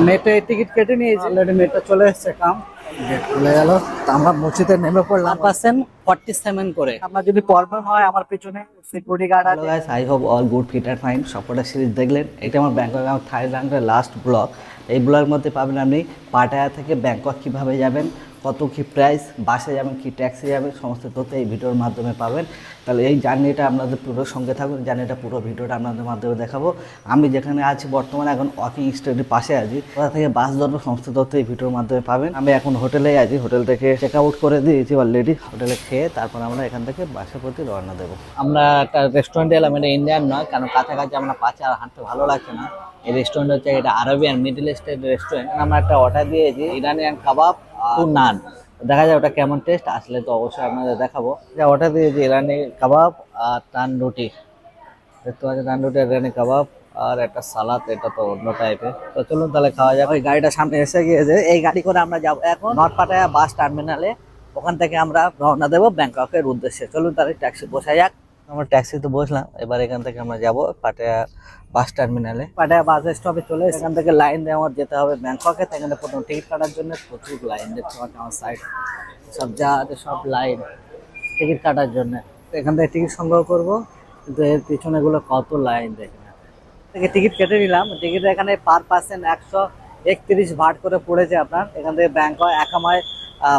Metro ticket কেটে নিয়েছি, already metro চলে এসেছে, কাম গেট খুলে গেল। তো আমরা মুচিতে নেমে পড়লাম। 47 করে। আপনার যদি প্রবলেম হয় আমার পিছনে সিকিউরিটি গার্ড আছে। Guys, I hope all good fit and fine. সবকটা সিরিজ দেখলেন। এটা আমার ব্যাংকক এবং থাইল্যান্ডের লাস্ট ব্লগ। এই ব্লগের মধ্যে পাবেন আপনি পাটায়া থেকে ব্যাংকক কিভাবে যাবেন, কত কি প্রাইস, বাসে যাবেন কি ট্যাক্সি যাবেন, সমস্ত তথ্য এই ভিডিওর মাধ্যমে পাবেন। তাহলে এই জার্নিটা আপনাদের পুরো সঙ্গে থাকুন, জার্নিটা পুরো ভিডিওটা আপনাদের মাধ্যমে দেখাবো। আমি যেখানে আছি বর্তমানে এখন ওয়াকিং স্ট্রিটের পাশে আছি, কোথা থেকে বাস ধরবো সমস্ত তথ্য এই ভিডিওর মাধ্যমে পাবেন। আমি এখন হোটেলেই আছি, হোটেল থেকে চেক আউট করে দিয়েছি অলরেডি। হোটেলে খেয়ে তারপর আমরা এখান থেকে বাসের প্রতি রওনা দেবো। আমরা একটা রেস্টুরেন্টে এলাম, এটা ইন্ডিয়ান নয়, কারণ কাছাকাছি আমরা পাচ্ছে আর হাঁটতে ভালো লাগছে না। এই রেস্টুরেন্ট হচ্ছে এটা আরবিয়ান মিডল ইস্টের রেস্টুরেন্ট। আমরা একটা অর্ডার দিয়েছি ইরানিয়ান কাবাব আর নান। দেখা যায় ওটা কেমন টেস্ট, আসলে তো অবশ্যই আপনাদের দেখাবো। যা অর্ডার দিয়েছি ইরানি কাবাব আর টান রুটি, দেখতে পাচ্ছি টান রুটি, ইরানি কাবাব আর একটা সালাদ, এটা তো অন্য টাইপের। তো চলুন তাহলে খাওয়া যাবে। ওই গাড়িটা সামনে এসে গিয়েছে, এই গাড়ি করে আমরা যাবো এখন নর্থ পাটায়া বাস টার্মিনালে। ওখান থেকে আমরা রওনা দেবো ব্যাংককের উদ্দেশ্যে। চলুন তাহলে ট্যাক্সি বসা যাক। আমরা ট্যাক্সিতে বসলাম, এবার এখান থেকে আমরা যাবো পাটায়া বাস টার্মিনালে। পাটায়া বাস স্টপে চলে এখান থেকে লাইন দিয়ে আমার যেতে হবে ব্যাংককে। এখানে প্রথম টিকিট কাটার জন্য প্রচুর লাইন, দেখতে পাচ্ছি আমার সাইড সব জায়গাতে সব লাইন টিকিট কাটার জন্য। এখান থেকে টিকিট সংগ্রহ করবো, কিন্তু এর পিছনেগুলো কত লাইন দেখে না। থেকে টিকিট কেটে নিলাম। টিকিট এখানে পার পার্সন 131 বাট করে পড়েছে আপনার। এখান থেকে ব্যাংকক একামায়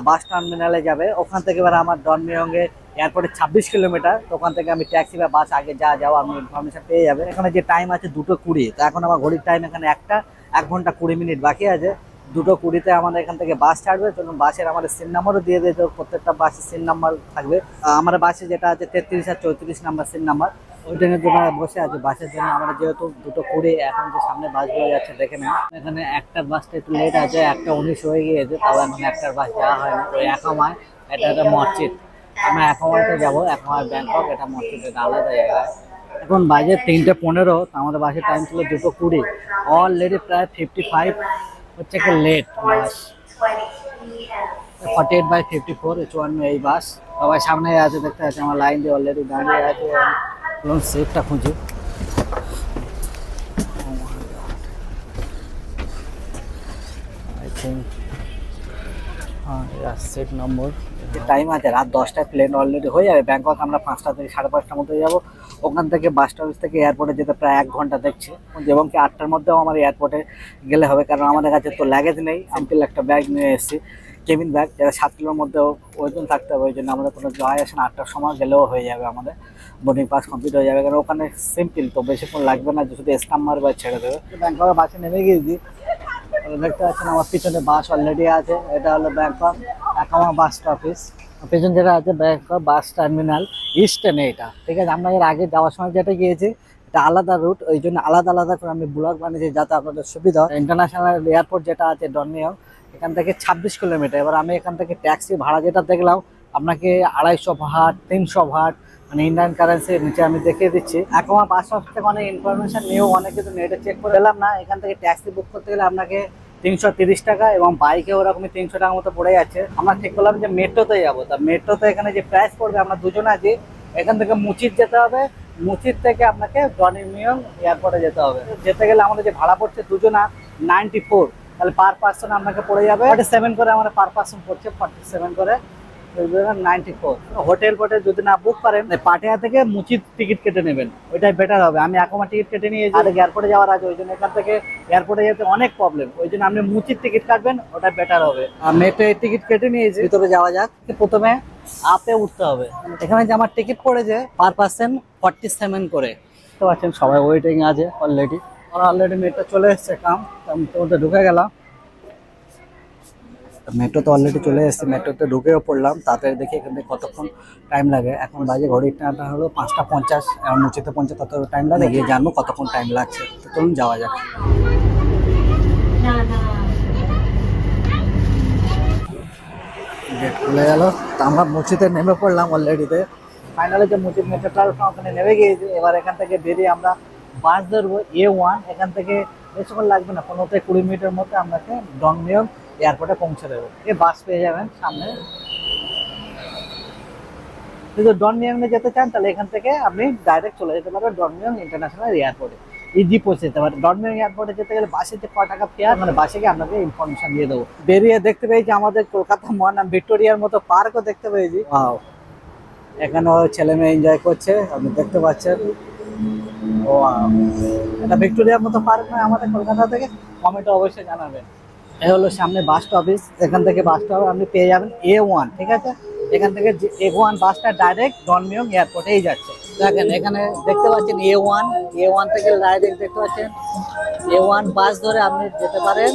বাস টার্মিনালে যাবে। ওখান থেকে এবার আমার ডনমিয়ংয়ে এয়ারপোর্টে 26 কিলোমিটার। তো ওখান থেকে আমি ট্যাক্সি বা বাস আগে যাও আপনি ইনফরমেশন পেয়ে যাবেন। এখানে যে টাইম আছে 2:20, তো এখন আমার ঘড়ির টাইম এখানে 1 ঘন্টা 20 মিনিট বাকি আছে। 2:20-তে আমাদের এখান থেকে বাস ছাড়বে। চলুন বাসের আমাদের সিন নাম্বারও দিয়ে দিয়েছে, প্রত্যেকটা বাসের সিন নাম্বার থাকবে। আমার বাসে যেটা আছে 33 আর 34 নাম্বার সিন নাম্বার, ওই ট্রেনের জন্য বসে আছে। বাসের জন্য আমরা যেহেতু 2:20 এখন যে সামনে বাসগুলো যাচ্ছে দেখে নেন। এখানে একটা বাসটা একটু লেট আছে, 1:19 হয়ে গিয়েছে, তাও এখন একটার বাস যাওয়া হয় না। ওই একামায়, এটা একটা মসজিদ, আমরা একামাইতে যাবো। একামায় ব্যাংকক, এটা মসজিদ, এটা আলাদা জায়গায়। এখন বাজে 3:15, আমাদের বাসের টাইম ছিল 2:20। অলরেডি প্রায় 55 হচ্ছে কি লেট বাস। 48/54 54 এই বাস। সবাই সামনে আছে, দেখতে আছে আমার লাইন দিয়ে অলরেডি দাঁড়িয়ে আছে। সিটটা খুঁজি, I think seat number. Time আছে রাত 10টায়, প্লেন অলরেডি হয়ে যাবে ব্যাংকক। আমরা 5টা থেকে 5:30টার মধ্যে যাবো। ওখান থেকে বাস স্টপেজ থেকে এয়ারপোর্টে যেতে প্রায় 1 ঘন্টা দেখছে, এবং কি 8টার মধ্যেও আমার এয়ারপোর্টে গেলে হবে, কারণ আমাদের কাছে তো লাগেজ নেই। সিম্পল একটা ব্যাগ নিয়ে এসেছি, কেবিন ব্যাগ, যেটা 7 কিলোর মধ্যেও ওজন থাকতে হবে। ওই জন্য আমাদের কোনো জয় আসে না, 8টার সময় গেলেও হয়ে যাবে, আমাদের বোর্ডিং পাস কমপ্লিট হয়ে যাবে। কারণ ওখানে সিম্পল তো, বেশিক্ষণ লাগবে না, শুধু স্টাম্প মারবে আর ছেড়ে দেবে। ব্যাংককের বাসে নেমে গিয়েছি, দেখতে পাচ্ছেন আমার পিছনে বাস অলরেডি আছে। এটা হলো ব্যাংকক একামা বাস স্টপেজ। পেছন যেটা আছে ব্যাংকক বাস টার্মিনাল ইস্টার্নে, এটা ঠিক আছে। আমরা এর আগে যাওয়ার সময় যেটা গিয়েছি এটা আলাদা রুট, ওই জন্য আলাদা আলাদা করে আমি ব্লগ বানিয়েছি যাতে আপনাদের সুবিধা হয়। ইন্টারন্যাশনাল এয়ারপোর্ট যেটা আছে ডনমিয়ং, এখান থেকে 26 কিলোমিটার। এবার আমি এখান থেকে ট্যাক্সি ভাড়া যেটা দেখলাম আপনাকে 250 ভাট 300 ভাট, মানে ইন্ডিয়ান কারেন্সি নিচে আমি দেখিয়ে দিচ্ছি। একামা বাস স্টপ থেকে অনেক ইনফরমেশন নিয়েও অনেক কিছু নেটে চেক করে এলাম না। এখান থেকে ট্যাক্সি বুক করতে গেলে আপনাকে 330 টাকা, এবং বাইকে ওরকমই 300 টাকার মতো পড়ে যাচ্ছে। আমরা ঠিক করলাম যে মেট্রোতে যাবো। তা মেট্রোতে এখানে যে প্রাইস পড়বে, আমরা দুজন আছি, এখান থেকে মুচিত যেতে হবে, মুচিত থেকে আপনাকে ডনমিয়ং এয়ারপোর্টে যেতে হবে। যেতে গেলে আমাদের যে ভাড়া পড়ছে দুজনা 94, তাহলে পার পার্সন আপনাকে পড়ে যাবে 47 করে। আমাদের পার পার্সন পড়ছে 47 করে, 94। হোটেল যদি না বুক করেন, পাটায়া থেকে মুচিত টিকিট কেটে নেবেন, ওইটাই বেটার হবে। আমি একামা টিকিট কেটে নিয়েছি, আর এয়ারপোর্টে যাওয়ার আছে, ওই জন্য এখান থেকে এয়ারপোর্টে যেতে অনেক প্রবলেম, ওই জন্য আপনি মুচিত টিকিট কাটবেন, ওটা বেটার হবে। মেট্রো টিকিট কেটে নিয়েছি, ভিতরে যাওয়া যাক। প্রথমে আপে উঠতে হবে। এখানে যে আমার টিকিট পড়েছে পার পার্সন 47 করে, বুঝতে পারছেন। সবাই ওয়েটিং আছে অলরেডি। অলরেডি মেট্রো চলে এসছে, কাম তো ঢুকে গেলাম। মেট্রো তো অলরেডি চলে এসেছে, মেট্রোতে ঢুকেও পড়লাম। তাড়াতাড়ি দেখি এখান থেকে কতক্ষণ টাইম লাগে। এখন বাজে ঘড়ির টাইমটা হলো 5:50, মুচিতে পৌঁছে কত টাইম লাগে গিয়ে জানবো কতক্ষণ টাইম লাগছে। তো চলুন যাওয়া যাক। গেট খুলে গেল, তো আমরা মুচিতে নেমে পড়লাম অলরেডিতে। ফাইনালি যে মুচিত মেট্রোটা ওখানে নেমে গিয়েছি। এবার এখান থেকে বেরিয়ে আমরা বাস ধরবো A1। এখান থেকে বেশিক্ষণ লাগবে না, 15 থেকে 20 মিনিটের মধ্যে আপনাকে ডনমিয়ং এয়ারপোর্টে পৌঁছে দেবো। এই বাস পেয়ে যাবেন সামনে। যদি ডনমিয়ং যেতে চান তাহলে এখান থেকে আপনি ডাইরেক্ট চলে যেতে পারবেন ডনমিয়ং ইন্টারন্যাশনাল এয়ারপোর্টে। ইজি পৌঁছে যেতে পারে। ডনমিং এয়ারপোর্টে যেতে গেলে বাসে যে ক টাকা ফেয়ার, মানে বাসে গিয়ে আপনাকে ইনফরমেশন দিয়ে দেবো। বেরিয়ে দেখতে পেয়েছি আমাদের কলকাতা মহানাম ভিক্টোরিয়ার মতো পার্কও দেখতে পেয়েছি। ওয়াও, এখানেও ছেলে মেয়ে এনজয় করছে, আপনি দেখতে পাচ্ছেন। ওয়াও, এটা ভিক্টোরিয়ার মতো পার্ক নয় আমাদের কলকাতা থেকে? কমেন্টে অবশ্যই জানাবেন। এই হলো সামনে বাস স্টপেজ, এখান থেকে বাস স্টপ আপনি পেয়ে যাবেন A1, ঠিক আছে? এখান থেকে A1 বাসটা ডাইরেক্ট ডনমিয়ং এয়ারপোর্টেই যাচ্ছে। দেখেন এখানে দেখতে পাচ্ছেন A1 থেকে ডাইরেক্ট দেখতে পাচ্ছেন A1 বাস ধরে আপনি যেতে পারেন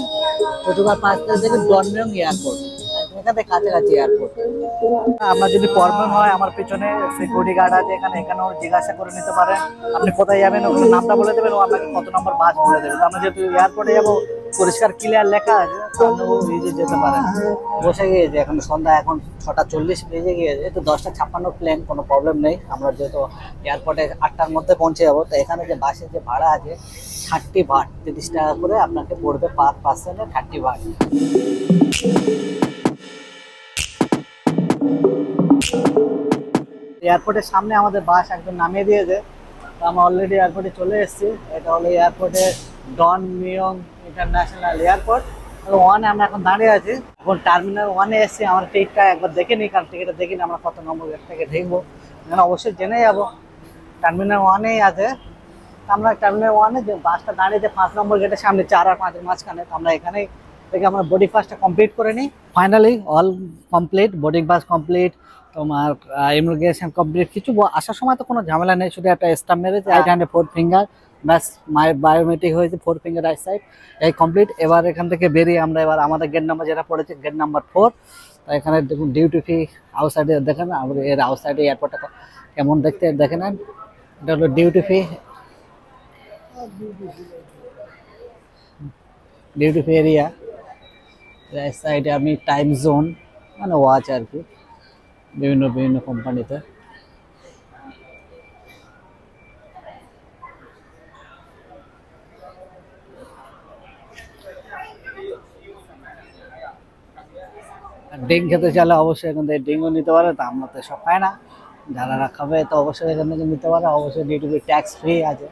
চট্টগ্রাম 5 থেকে ডনমিয়ং এয়ারপোর্ট, এখানে কাছাকাছি এয়ারপোর্ট। আপনার যদি প্রবলেম হয় আমার পিছনে সিকিউরিটি গার্ড আছে, এখানেও জিজ্ঞাসা করে নিতে পারেন আপনি কোথায় যাবেন, ওখানে নামটা বলে দেবেন, ও আপনাকে কত নম্বর বাস বলে দেবে। আমরা যেহেতু এয়ারপোর্টে যাবো, পরিষ্কার ক্লিয়ার লেখা আছে, তাহলে নিজে যেতে পারেন। বসে গিয়েছে এখন সন্ধ্যা, এখন 6টা 40 বেজে গিয়েছে, তো 10টা 56 প্লেন, কোনো প্রবলেম নেই। আমরা যেহেতু এয়ারপোর্টে 8টার মধ্যে পৌঁছে যাবো, তো এখানে যে বাসের যে ভাড়া আছে 30 বাট, 30 টাকা করে আপনাকে পড়বে পার পার্সনে, 30 বাট। এয়ারপোর্টের সামনে আমাদের বাস একদম নামিয়ে দিয়েছে, তো আমরা অলরেডি এয়ারপোর্টে চলে এসেছি। এটা হলো এয়ারপোর্টের ডনমিয়ং ইন্টারন্যাশনাল এয়ারপোর্ট 1-এ আমরা এখন দাঁড়িয়ে আছি। এখন টার্মিনাল 1-এ এসেছি, আমার টিকিটটা একবার দেখে নিই, কারণ টিকিটটা দেখিনি আমরা কত নম্বর গেট থেকে ঢুকবো, এখানে অবশ্যই জেনে যাবো। টার্মিনাল 1-এই আছে, আমরা টার্মিনাল 1-এ যে বাসটা দাঁড়িয়েছে 5 নম্বর গেটের সামনে, 4 আর 5-এর মাঝখানে, তো আমরা এখানেই থেকে আমরা বোর্ডিং পাসটা কমপ্লিট করে নিই। Finally all complete, boarding pass complete, তোমার ইমিগ্রেশন কমপ্লিট। কিছু আসার সময় তো কোনো ঝামেলা নেই, শুধু একটা স্টাম্প মেরেছে, রাইট হ্যান্ডে 4 ফিঙ্গার, ব্যাস বায়োমেট্রিক হয়েছে, 4 ফিঙ্গার রাইট সাইড, এই কমপ্লিট। এবার এখান থেকে বেরিয়ে আমরা এবার আমাদের গেট নাম্বার যেটা পড়েছে, গেট নাম্বার 4। তো এখানে দেখুন ডিউটি ফ্রি আউটসাইডে দেখেন, আমাদের এর আউটসাইডে এয়ারপোর্টটা কেমন দেখতে দেখে নেন। এটা হলো ডিউটি ফ্রি এরিয়া। রাইট সাইডে আমি টাইম জোন মানে ওয়াচ আর কি, বিভিন্ন কোম্পানিতে। ডিম খেতে চাইলে অবশ্যই এখান থেকে ডিমও নিতে পারে, তা আমরা তো সব খাই না, যারা খাবে তো অবশ্যই এখান থেকে নিতে পারে। অবশ্যই ডিউটি ট্যাক্স ফ্রি আছে।